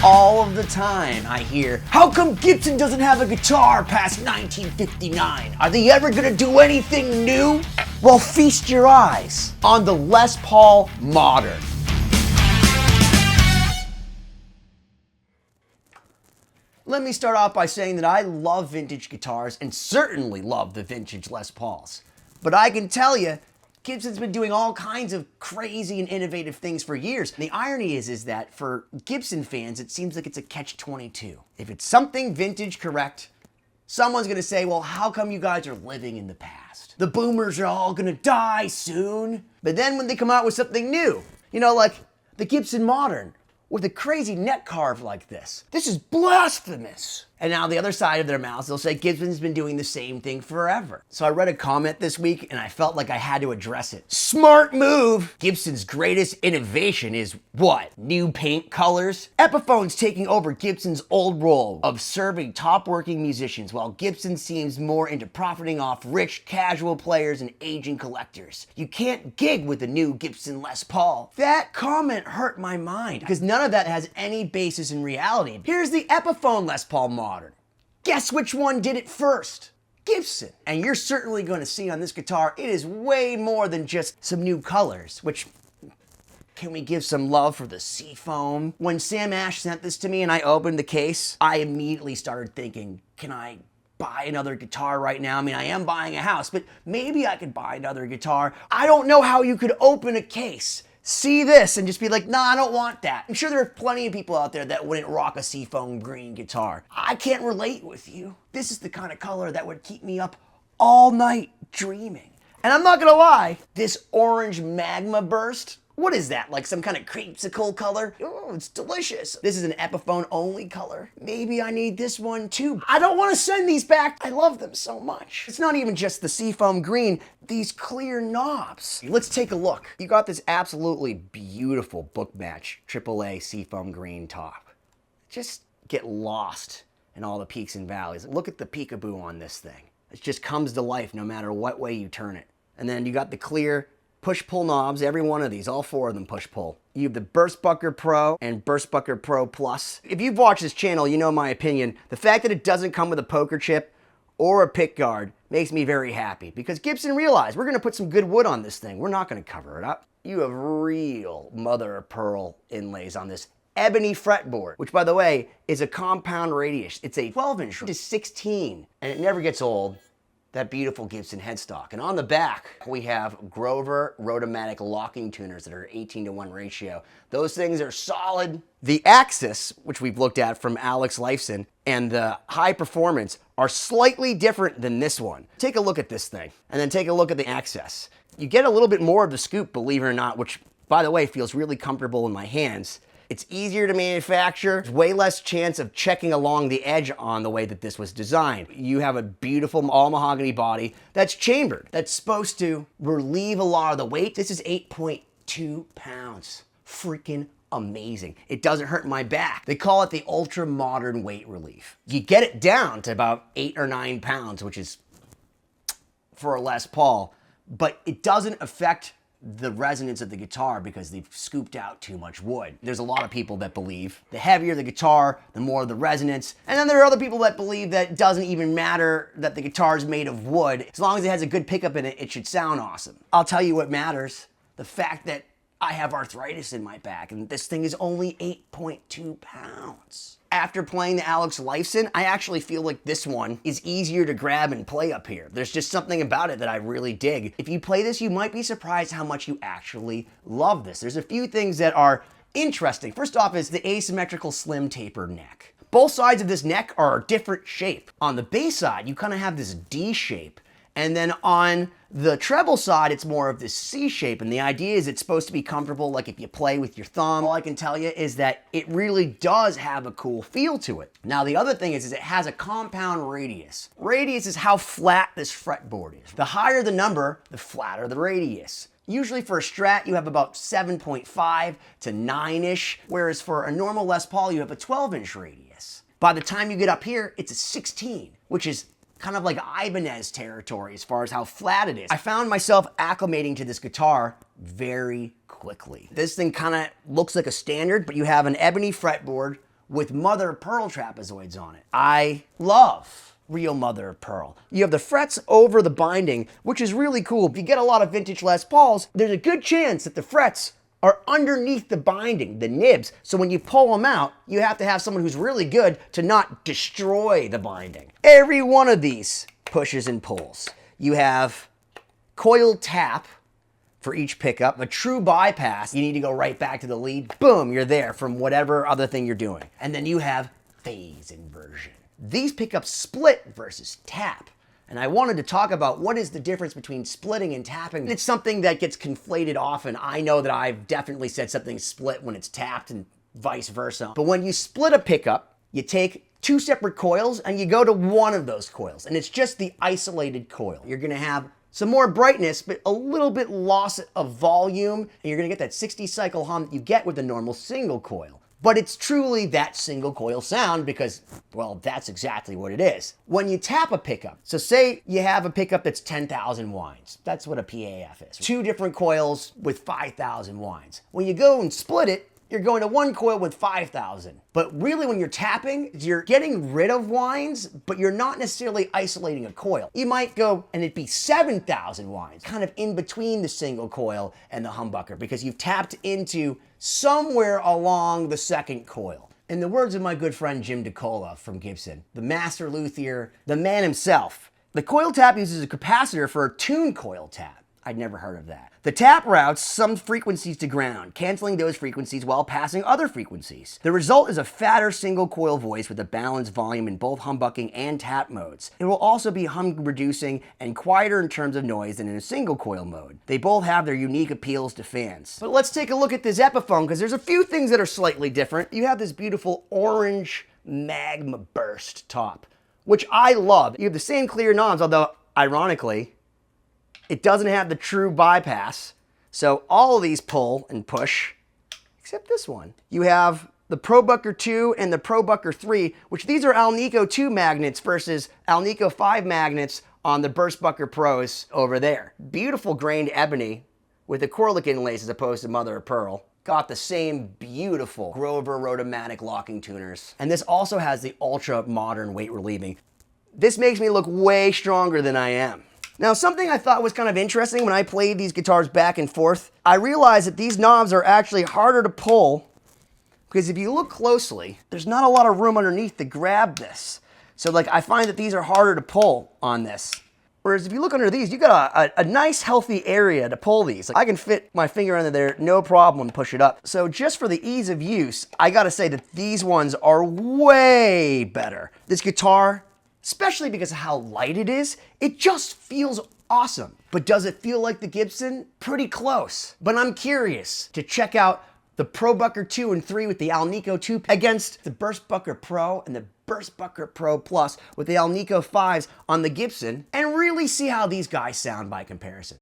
All of the time I hear, how come Gibson doesn't have a guitar past 1959? Are they ever gonna do anything new? Well, feast your eyes on the Les Paul Modern. Let me start off by saying that I love vintage guitars and certainly love the vintage Les Pauls. But I can tell you, Gibson's been doing all kinds of crazy and innovative things for years. And the irony is that for Gibson fans, it seems like it's a catch-22. If it's something vintage correct, someone's gonna say, well, how come you guys are living in the past? The boomers are all gonna die soon. But then when they come out with something new, you know, like the Gibson Modern, with a crazy neck carve like this is blasphemous. And now the other side of their mouths, they'll say Gibson's been doing the same thing forever. So I read a comment this week and I felt like I had to address it. Smart move! Gibson's greatest innovation is what? New paint colors? Epiphone's taking over Gibson's old role of serving top working musicians, while Gibson seems more into profiting off rich, casual players and aging collectors. You can't gig with the new Gibson Les Paul. That comment hurt my mind, because none of that has any basis in reality. Here's the Epiphone Les Paul Modern. Guess which one did it first? Gibson. And you're certainly going to see on this guitar, it is way more than just some new colors, which, can we give some love for the seafoam? When Sam Ash sent this to me and I opened the case, I immediately started thinking, can I buy another guitar right now? I mean, I am buying a house, but maybe I could buy another guitar. I don't know how you could open a case, see this, and just be like, nah, I don't want that. I'm sure there are plenty of people out there that wouldn't rock a seafoam green guitar. I can't relate with you. This is the kind of color that would keep me up all night dreaming. And I'm not gonna lie, this orange magma burst, what is that? Like some kind of creamsicle color? Oh, it's delicious. This is an Epiphone only color. Maybe I need this one too. I don't want to send these back. I love them so much. It's not even just the seafoam green, these clear knobs. Let's take a look. You got this absolutely beautiful book match AAA seafoam green top. Just get lost in all the peaks and valleys. Look at the peekaboo on this thing. It just comes to life no matter what way you turn it. And then you got the clear push-pull knobs, every one of these, all four of them push-pull. You have the Burstbucker Pro and Burstbucker Pro Plus. If you've watched this channel, you know my opinion. The fact that it doesn't come with a poker chip or a pick guard makes me very happy, because Gibson realized we're gonna put some good wood on this thing. We're not gonna cover it up. You have real mother of pearl inlays on this ebony fretboard, which by the way, is a compound radius. It's a 12-inch to 16, and it never gets old. That beautiful Gibson headstock. And on the back, we have Grover Rotomatic locking tuners that are 18:1 ratio. Those things are solid. The Axis, which we've looked at from Alex Lifeson, and the High Performance are slightly different than this one. Take a look at this thing, and then take a look at the Axis. You get a little bit more of the scoop, believe it or not, which, by the way, feels really comfortable in my hands. It's easier to manufacture. There's way less chance of checking along the edge on the way that this was designed. You have a beautiful all mahogany body that's chambered. That's supposed to relieve a lot of the weight. This is 8.2 pounds. Freaking amazing. It doesn't hurt my back. They call it the ultra modern weight relief. You get it down to about 8 or 9 pounds, which is for a Les Paul, but it doesn't affect the resonance of the guitar because they've scooped out too much wood. There's a lot of people that believe the heavier the guitar, the more the resonance. And then there are other people that believe that it doesn't even matter that the guitar is made of wood. As long as it has a good pickup in it, it should sound awesome. I'll tell you what matters. The fact that I have arthritis in my back and this thing is only 8.2 pounds. After playing the Alex Lifeson, I actually feel like this one is easier to grab and play up here. There's just something about it that I really dig. If you play this, you might be surprised how much you actually love this. There's a few things that are interesting. First off is the asymmetrical slim taper neck. Both sides of this neck are a different shape. On the bass side, you kind of have this D shape. And then on the treble side, it's more of this C shape. And the idea is it's supposed to be comfortable, like if you play with your thumb. All I can tell you is that it really does have a cool feel to it. Now, the other thing is it has a compound radius. Radius is how flat this fretboard is. The higher the number, the flatter the radius. Usually for a Strat, you have about 7.5 to 9-ish, whereas for a normal Les Paul, you have a 12-inch radius. By the time you get up here, it's a 16, which is kind of like Ibanez territory as far as how flat it is. I found myself acclimating to this guitar very quickly. This thing kind of looks like a standard, but you have an ebony fretboard with mother of pearl trapezoids on it. I love real mother of pearl. You have the frets over the binding, which is really cool. If you get a lot of vintage Les Pauls, there's a good chance that the frets are underneath the binding, the nibs. So when you pull them out, you have to have someone who's really good to not destroy the binding. Every one of these pushes and pulls. You have coil tap for each pickup, a true bypass. You need to go right back to the lead. Boom, you're there from whatever other thing you're doing. And then you have phase inversion. These pickups split versus tap. And I wanted to talk about what is the difference between splitting and tapping. It's something that gets conflated often. I know that I've definitely said something split when it's tapped and vice versa. But when you split a pickup, you take two separate coils and you go to one of those coils. And it's just the isolated coil. You're gonna have some more brightness, but a little bit loss of volume. And you're gonna get that 60 cycle hum that you get with a normal single coil. But it's truly that single coil sound because, well, that's exactly what it is. When you tap a pickup, so say you have a pickup that's 10,000 winds. That's what a PAF is. Two different coils with 5,000 winds. When you go and split it, you're going to one coil with 5,000. But really when you're tapping, you're getting rid of winds, but you're not necessarily isolating a coil. You might go and it'd be 7,000 winds, kind of in between the single coil and the humbucker because you've tapped into somewhere along the second coil. In the words of my good friend Jim DeCola from Gibson, the master luthier, the man himself, the coil tap uses a capacitor for a tune coil tap. I'd never heard of that. The tap routes some frequencies to ground, canceling those frequencies while passing other frequencies. The result is a fatter single coil voice with a balanced volume in both humbucking and tap modes. It will also be hum reducing and quieter in terms of noise than in a single coil mode. They both have their unique appeals to fans. But let's take a look at this Epiphone because there's a few things that are slightly different. You have this beautiful orange magma burst top, which I love. You have the same clear knobs, although ironically, it doesn't have the true bypass. So all of these pull and push, except this one. You have the ProBucker 2 and the ProBucker 3, which these are Alnico 2 magnets versus Alnico 5 magnets on the Burstbucker Pros over there. Beautiful grained ebony with acrylic inlays as opposed to mother of pearl. Got the same beautiful Grover Rotomatic locking tuners. And this also has the ultra modern weight relieving. This makes me look way stronger than I am. Now, something I thought was kind of interesting when I played these guitars back and forth, I realized that these knobs are actually harder to pull because if you look closely, there's not a lot of room underneath to grab this. So like I find that these are harder to pull on this. Whereas if you look under these, you got a nice healthy area to pull these. Like I can fit my finger under there, no problem, and push it up. So just for the ease of use, I gotta say that these ones are way better. This guitar, especially because of how light it is, it just feels awesome. But does it feel like the Gibson? Pretty close. But I'm curious to check out the ProBucker 2 and 3 with the Alnico 2 against the Burstbucker Pro and the Burstbucker Pro Plus with the Alnico 5s on the Gibson and really see how these guys sound by comparison.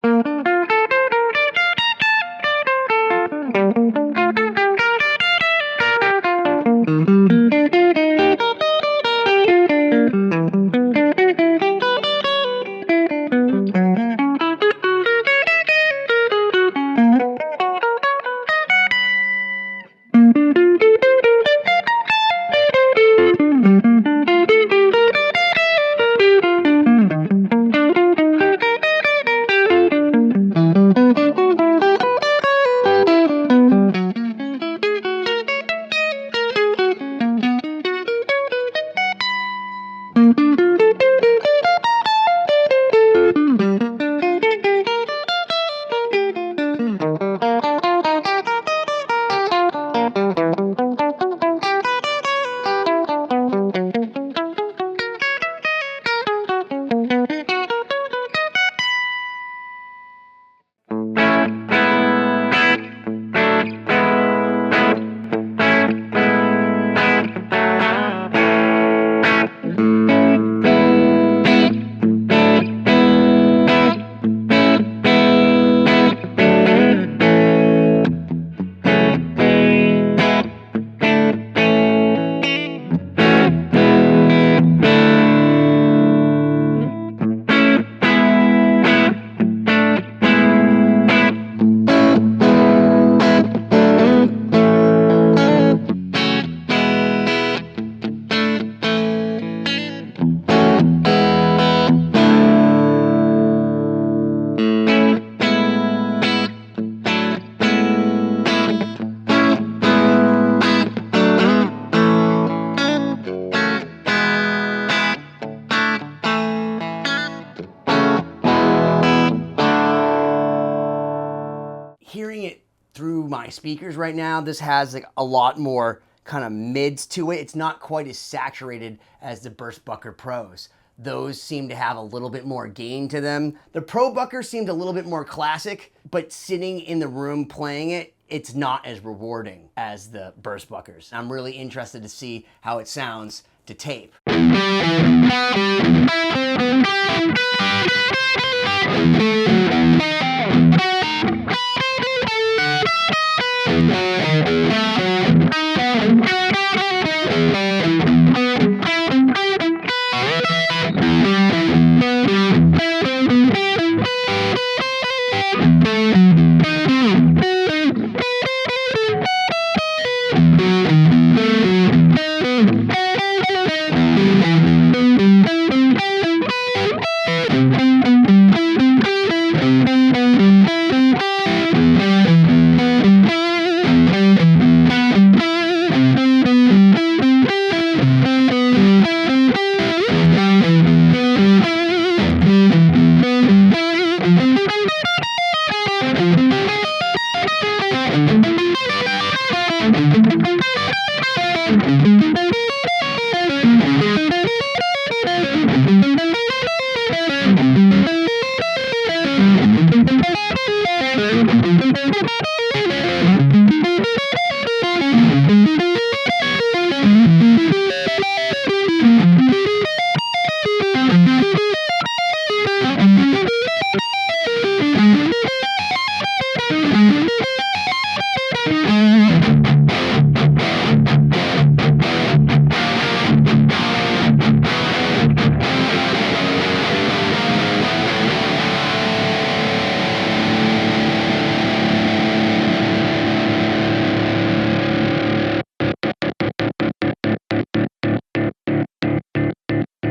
through my speakers right now, this has like a lot more kind of mids to it. It's not quite as saturated as the Burstbucker Pros. Those seem to have a little bit more gain to them. The Pro Bucker seemed a little bit more classic, but sitting in the room playing it, it's not as rewarding as the Burstbuckers. I'm really interested to see how it sounds to tape.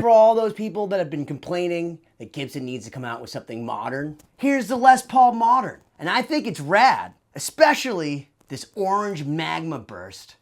For all those people that have been complaining that Gibson needs to come out with something modern, here's the Les Paul Modern. And I think it's rad, especially this orange magma burst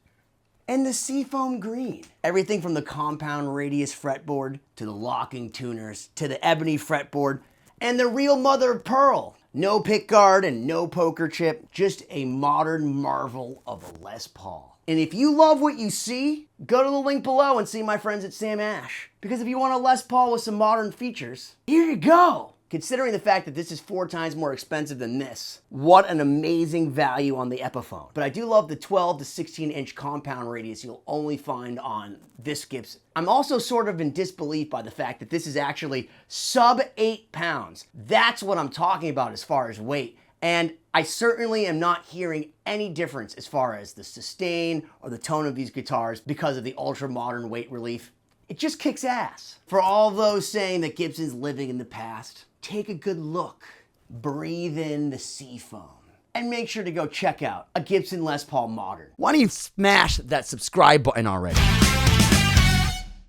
and the seafoam green. Everything from the compound radius fretboard to the locking tuners to the ebony fretboard and the real mother of pearl. No pick guard and no poker chip, just a modern marvel of a Les Paul. And if you love what you see, go to the link below and see my friends at Sam Ash. Because if you want a Les Paul with some modern features, here you go. Considering the fact that this is 4 times more expensive than this, what an amazing value on the Epiphone. But I do love the 12 to 16 inch compound radius you'll only find on this Gibson. I'm also sort of in disbelief by the fact that this is actually sub 8 pounds. That's what I'm talking about as far as weight. And I certainly am not hearing any difference as far as the sustain or the tone of these guitars because of the ultra modern weight relief. It just kicks ass. For all those saying that Gibson's living in the past, take a good look, breathe in the seafoam, and make sure to go check out a Gibson Les Paul Modern. Why don't you smash that subscribe button already?